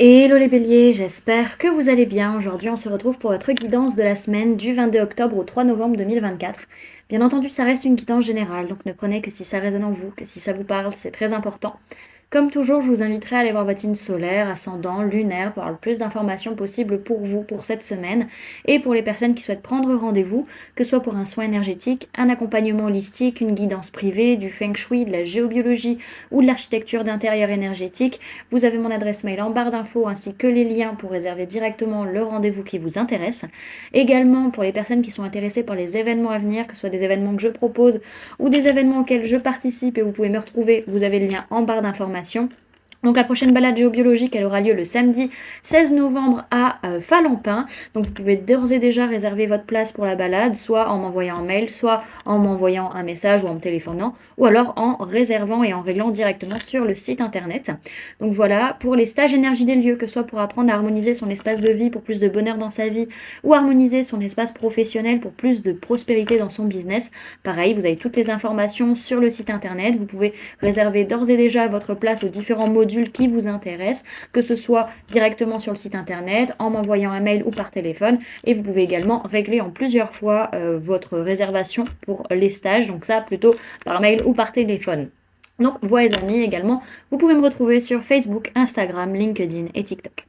Hello les béliers, j'espère que vous allez bien. Aujourd'hui, on se retrouve pour votre guidance de la semaine du 22 octobre au 3 novembre 2024. Bien entendu, ça reste une guidance générale, donc ne prenez que si ça résonne en vous, que si ça vous parle, c'est très important. Comme toujours, je vous inviterai à aller voir votre signe solaire, ascendant, lunaire, pour avoir le plus d'informations possibles pour vous pour cette semaine et pour les personnes qui souhaitent prendre rendez-vous, que ce soit pour un soin énergétique, un accompagnement holistique, une guidance privée, du feng shui, de la géobiologie ou de l'architecture d'intérieur énergétique. Vous avez mon adresse mail en barre d'infos ainsi que les liens pour réserver directement le rendez-vous qui vous intéresse. Également pour les personnes qui sont intéressées par les événements à venir, que ce soit des événements que je propose ou des événements auxquels je participe et vous pouvez me retrouver, vous avez le lien en barre d'informations. Donc la prochaine balade géobiologique, elle aura lieu le samedi 16 novembre à Falampin. Donc vous pouvez d'ores et déjà réserver votre place pour la balade, soit en m'envoyant un mail, soit en m'envoyant un message ou en me téléphonant, ou alors en réservant et en réglant directement sur le site internet. Donc voilà, pour les stages énergie des lieux, que ce soit pour apprendre à harmoniser son espace de vie pour plus de bonheur dans sa vie, ou harmoniser son espace professionnel pour plus de prospérité dans son business, pareil, vous avez toutes les informations sur le site internet. Vous pouvez réserver d'ores et déjà votre place aux différents modules qui vous intéressent, que ce soit directement sur le site internet, en m'envoyant un mail ou par téléphone. Et vous pouvez également régler en plusieurs fois votre réservation pour les stages, donc ça plutôt par mail ou par téléphone. Donc, vous les amis, également, vous pouvez me retrouver sur Facebook, Instagram, LinkedIn et TikTok.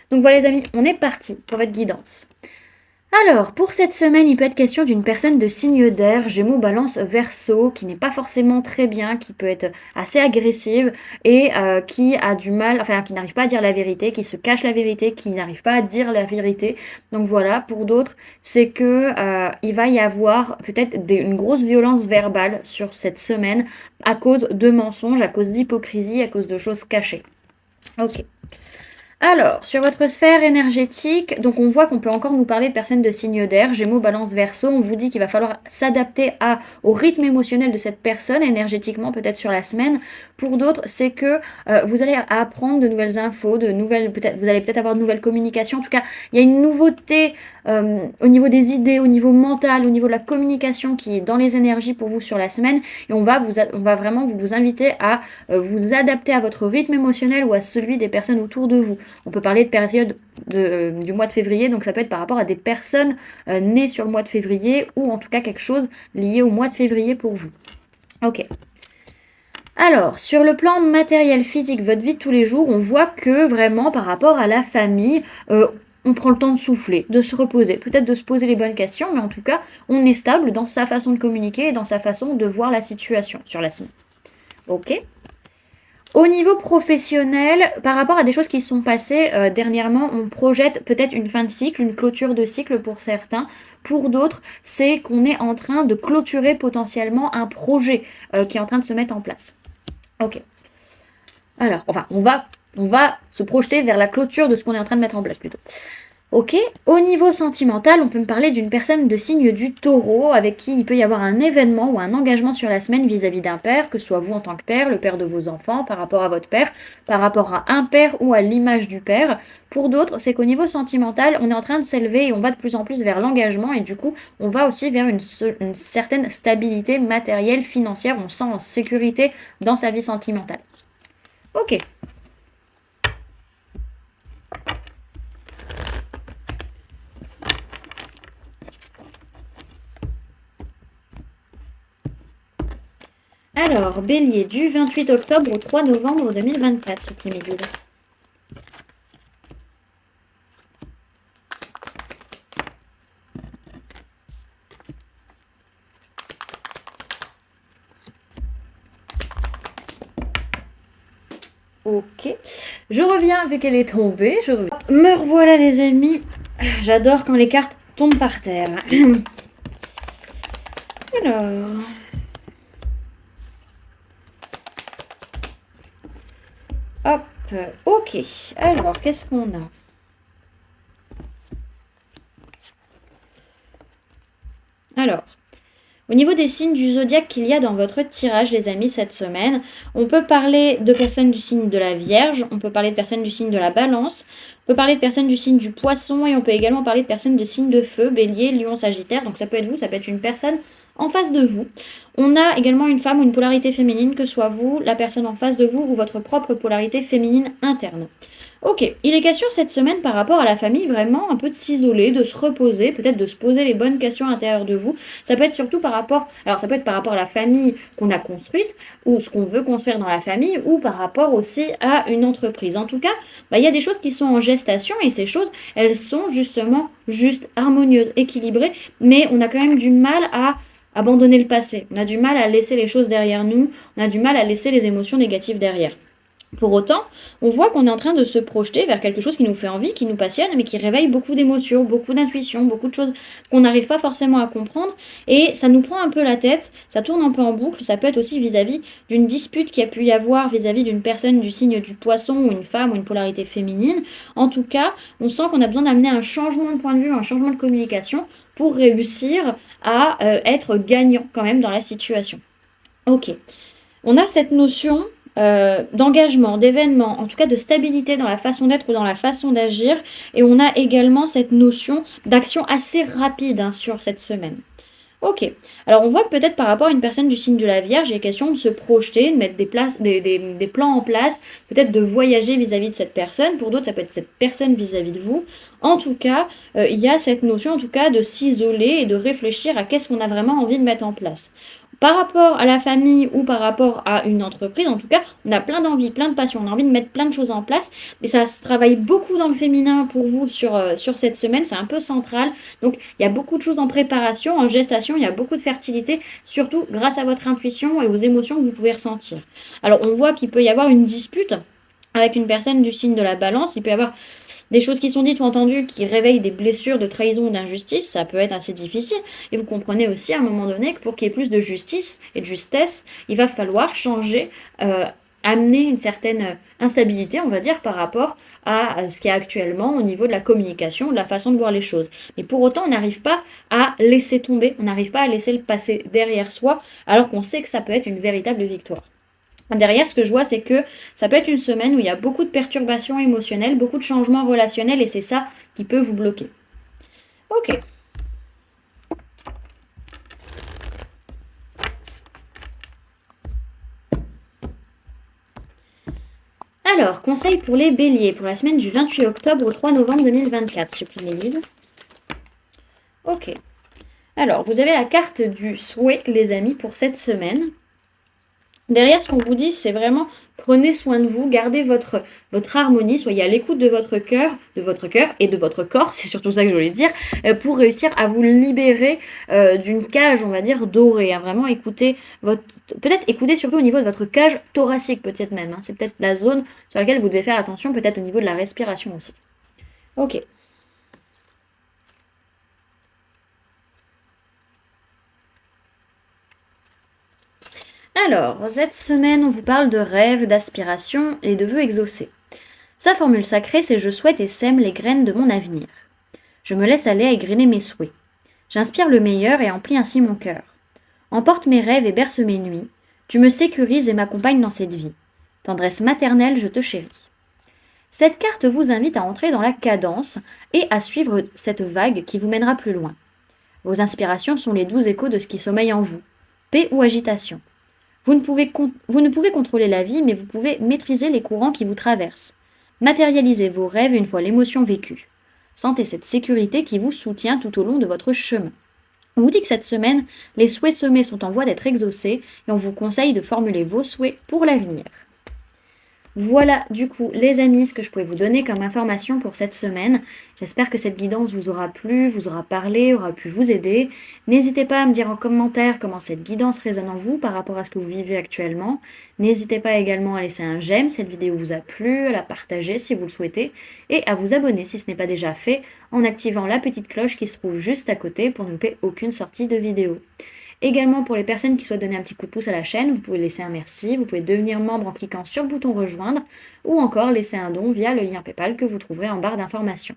Donc voilà les amis, on est parti pour votre guidance. Alors, pour cette semaine, il peut être question d'une personne de signe d'air, Gémeaux, Balance, Verseau, qui n'est pas forcément très bien, qui peut être assez agressive et qui a du mal, enfin qui n'arrive pas à dire la vérité, qui se cache la vérité, qui n'arrive pas à dire la vérité. Donc voilà, pour d'autres, c'est que il va y avoir peut-être une grosse violence verbale sur cette semaine à cause de mensonges, à cause d'hypocrisie, à cause de choses cachées. Ok. Alors, sur votre sphère énergétique, donc on voit qu'on peut encore nous parler de personnes de signe d'air, Gémeaux, Balance, Verseau. On vous dit qu'il va falloir s'adapter au rythme émotionnel de cette personne, énergétiquement peut-être sur la semaine. Pour d'autres, c'est que vous allez apprendre de nouvelles infos, vous allez peut-être avoir de nouvelles communications. En tout cas, il y a une nouveauté au niveau des idées, au niveau mental, au niveau de la communication qui est dans les énergies pour vous sur la semaine. Et on va vraiment vous inviter à vous adapter à votre rythme émotionnel ou à celui des personnes autour de vous. On peut parler de période du mois de février, donc ça peut être par rapport à des personnes nées sur le mois de février ou en tout cas quelque chose lié au mois de février pour vous. Ok. Alors, sur le plan matériel, physique, votre vie de tous les jours, on voit que vraiment par rapport à la famille, on prend le temps de souffler, de se reposer, peut-être de se poser les bonnes questions, mais en tout cas, on est stable dans sa façon de communiquer et dans sa façon de voir la situation sur la semaine. Ok. Au niveau professionnel, par rapport à des choses qui se sont passées dernièrement, on projette peut-être une fin de cycle, une clôture de cycle pour certains. Pour d'autres, c'est qu'on est en train de clôturer potentiellement un projet qui est en train de se mettre en place. Ok. Alors, enfin, on va se projeter vers la clôture de ce qu'on est en train de mettre en place plutôt. Ok, au niveau sentimental, on peut me parler d'une personne de signe du taureau avec qui il peut y avoir un événement ou un engagement sur la semaine vis-à-vis d'un père, que ce soit vous en tant que père, le père de vos enfants, par rapport à votre père, par rapport à un père ou à l'image du père. Pour d'autres, c'est qu'au niveau sentimental, on est en train de s'élever et on va de plus en plus vers l'engagement et du coup, on va aussi vers une certaine stabilité matérielle, financière, on se sent en sécurité dans sa vie sentimentale. Ok. Alors, Bélier, du 28 octobre au 3 novembre 2024, ce premier guide. Ok. Je reviens vu qu'elle est tombée. Je reviens. Me revoilà les amis. J'adore quand les cartes tombent par terre. Alors. Hop. Ok. Alors, qu'est-ce qu'on a? Alors. Au niveau des signes du zodiaque qu'il y a dans votre tirage, les amis, cette semaine, on peut parler de personnes du signe de la Vierge, on peut parler de personnes du signe de la Balance, on peut parler de personnes du signe du Poisson et on peut également parler de personnes de signe de feu, Bélier, Lion, Sagittaire. Donc ça peut être vous, ça peut être une personne en face de vous. On a également une femme ou une polarité féminine, que ce soit vous, la personne en face de vous ou votre propre polarité féminine interne. Ok, il est question cette semaine par rapport à la famille, vraiment un peu de s'isoler, de se reposer, peut-être de se poser les bonnes questions à l'intérieur de vous. Ça peut être surtout par rapport, alors ça peut être par rapport à la famille qu'on a construite, ou ce qu'on veut construire dans la famille, ou par rapport aussi à une entreprise. En tout cas, il y a des choses qui sont en gestation et ces choses, elles sont justement juste harmonieuses, équilibrées, mais on a quand même du mal à abandonner le passé. On a du mal à laisser les choses derrière nous, on a du mal à laisser les émotions négatives derrière. Pour autant, on voit qu'on est en train de se projeter vers quelque chose qui nous fait envie, qui nous passionne, mais qui réveille beaucoup d'émotions, beaucoup d'intuitions, beaucoup de choses qu'on n'arrive pas forcément à comprendre. Et ça nous prend un peu la tête, ça tourne un peu en boucle. Ça peut être aussi vis-à-vis d'une dispute qui a pu y avoir vis-à-vis d'une personne du signe du poisson, ou une femme, ou une polarité féminine. En tout cas, on sent qu'on a besoin d'amener un changement de point de vue, un changement de communication pour réussir à être gagnant quand même dans la situation. Ok. On a cette notion d'engagement, d'événement, en tout cas de stabilité dans la façon d'être ou dans la façon d'agir. Et on a également cette notion d'action assez rapide sur cette semaine. Ok, alors on voit que peut-être par rapport à une personne du signe de la Vierge, il est question de se projeter, de mettre des plans en place, peut-être de voyager vis-à-vis de cette personne. Pour d'autres, ça peut être cette personne vis-à-vis de vous. En tout cas, il y a cette notion en tout cas de s'isoler et de réfléchir à qu'est-ce qu'on a vraiment envie de mettre en place. Par rapport à la famille ou par rapport à une entreprise, en tout cas, on a plein d'envie, plein de passion, on a envie de mettre plein de choses en place. Et ça se travaille beaucoup dans le féminin pour vous sur cette semaine, c'est un peu central. Donc il y a beaucoup de choses en préparation, en gestation, il y a beaucoup de fertilité, surtout grâce à votre intuition et aux émotions que vous pouvez ressentir. Alors on voit qu'il peut y avoir une dispute avec une personne du signe de la Balance, il peut y avoir des choses qui sont dites ou entendues qui réveillent des blessures de trahison ou d'injustice, ça peut être assez difficile. Et vous comprenez aussi à un moment donné que pour qu'il y ait plus de justice et de justesse, il va falloir changer, amener une certaine instabilité, on va dire, par rapport à ce qu'il y a actuellement au niveau de la communication, de la façon de voir les choses. Mais pour autant, on n'arrive pas à laisser tomber, on n'arrive pas à laisser le passé derrière soi, alors qu'on sait que ça peut être une véritable victoire. Derrière, ce que je vois, c'est que ça peut être une semaine où il y a beaucoup de perturbations émotionnelles, beaucoup de changements relationnels, et c'est ça qui peut vous bloquer. Ok. Alors, conseil pour les béliers, pour la semaine du 28 octobre au 3 novembre 2024, s'il vous plaît, les livres. Ok. Alors, vous avez la carte du souhait, les amis, pour cette semaine. Derrière, ce qu'on vous dit, c'est vraiment prenez soin de vous, gardez votre harmonie, soyez à l'écoute de votre cœur et de votre corps, c'est surtout ça que je voulais dire, pour réussir à vous libérer d'une cage, on va dire, dorée. Vraiment écouter peut-être écouter surtout au niveau de votre cage thoracique, peut-être même. C'est peut-être la zone sur laquelle vous devez faire attention, peut-être au niveau de la respiration aussi. Ok. Alors, cette semaine, on vous parle de rêves, d'aspirations et de vœux exaucés. Sa formule sacrée, c'est je souhaite et sème les graines de mon avenir. Je me laisse aller à égrener mes souhaits. J'inspire le meilleur et emplis ainsi mon cœur. Emporte mes rêves et berce mes nuits. Tu me sécurises et m'accompagnes dans cette vie. Tendresse maternelle, je te chéris. Cette carte vous invite à entrer dans la cadence et à suivre cette vague qui vous mènera plus loin. Vos inspirations sont les doux échos de ce qui sommeille en vous. Paix ou agitation. Vous ne pouvez contrôler la vie, mais vous pouvez maîtriser les courants qui vous traversent. Matérialisez vos rêves une fois l'émotion vécue. Sentez cette sécurité qui vous soutient tout au long de votre chemin. On vous dit que cette semaine, les souhaits semés sont en voie d'être exaucés et on vous conseille de formuler vos souhaits pour l'avenir. Voilà du coup les amis ce que je pouvais vous donner comme information pour cette semaine. J'espère que cette guidance vous aura plu, vous aura parlé, aura pu vous aider. N'hésitez pas à me dire en commentaire comment cette guidance résonne en vous par rapport à ce que vous vivez actuellement. N'hésitez pas également à laisser un j'aime si cette vidéo vous a plu, à la partager si vous le souhaitez et à vous abonner si ce n'est pas déjà fait en activant la petite cloche qui se trouve juste à côté pour ne louper aucune sortie de vidéo. Également, pour les personnes qui souhaitent donner un petit coup de pouce à la chaîne, vous pouvez laisser un merci, vous pouvez devenir membre en cliquant sur le bouton rejoindre ou encore laisser un don via le lien PayPal que vous trouverez en barre d'informations.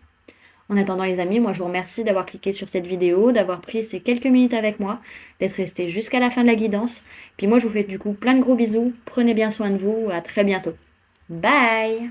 En attendant les amis, moi je vous remercie d'avoir cliqué sur cette vidéo, d'avoir pris ces quelques minutes avec moi, d'être resté jusqu'à la fin de la guidance. Puis moi je vous fais du coup plein de gros bisous, prenez bien soin de vous, à très bientôt. Bye!